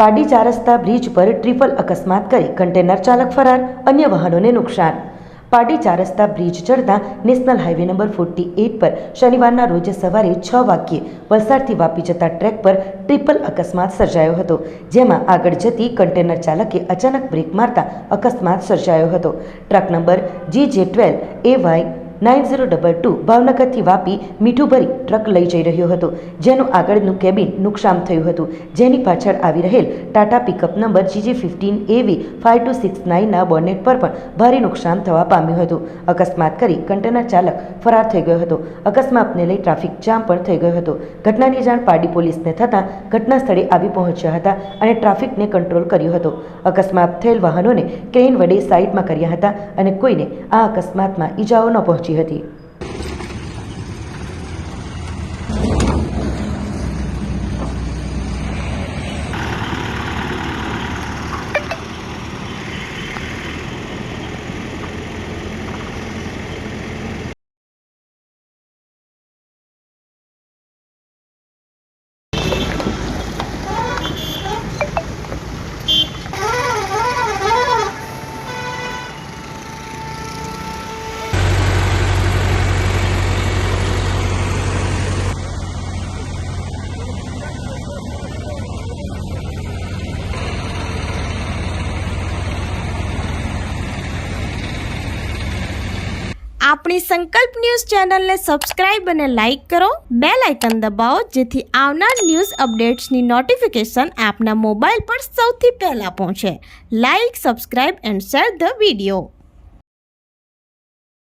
પાડી 4 રસ્તા બ્રિજ પર ટ્રિપલ અકસ્માત કરી કન્ટેનર ચાલક ફરાર, અન્ય વાહનોને નુકસાન। પાડી 4 રસ્તા બ્રિજ ચડતા નેશનલ હાઈવે નંબર 48 પર શનિવારના રોજ સવારે 6 વાગ્યે વલસાડથી વાપી જતા ટ્રેક પર ટ્રિપલ અકસ્માત સર્જાયો હતો, જેમાં આગળ જતી કન્ટેનર ચાલકે અચાનક બ્રેક મારતા અકસ્માત સર્જાયો હતો। ટ્રક નંબર GJ12AY 9022 ભાવનગરથી વાપી મીઠું ભરી ટ્રક લઈ જઈ રહ્યો હતો, જેનું આગળનું કેબિન નુકસાન થયું હતું, જેની પાછળ આવી રહેલ ટાટા પિકઅપ નંબર GJ15AV 5269ના બોનેટ પર પણ ભારે નુકસાન થવા પામ્યું હતું। અકસ્માત કરી કન્ટેનર ચાલક ફરાર થઈ ગયો હતો। અકસ્માતને લઈ ટ્રાફિક જામ પણ થઈ ગયો હતો। ઘટનાની જાણ પાડી પોલીસને થતાં ઘટના સ્થળે આવી પહોંચ્યા હતા અને ટ્રાફિકને કંટ્રોલ કર્યો હતો। અકસ્માત થયેલ વાહનોને ક્રેન વડે સાઈડમાં કર્યા હતા અને કોઈને આ અકસ્માતમાં ઈજાઓ ન પહોંચી હતી। આપણી સંકલ્પ ન્યૂઝ ચેનલને સબસ્ક્રાઇબ અને લાઇક કરો, બેલ આઇકન દબાવો જેથી આવનાર ન્યૂઝ અપડેટ્સની નોટિફિકેશન આપના મોબાઈલ પર સૌથી પહેલા પહોંચે। Like, subscribe and share the video.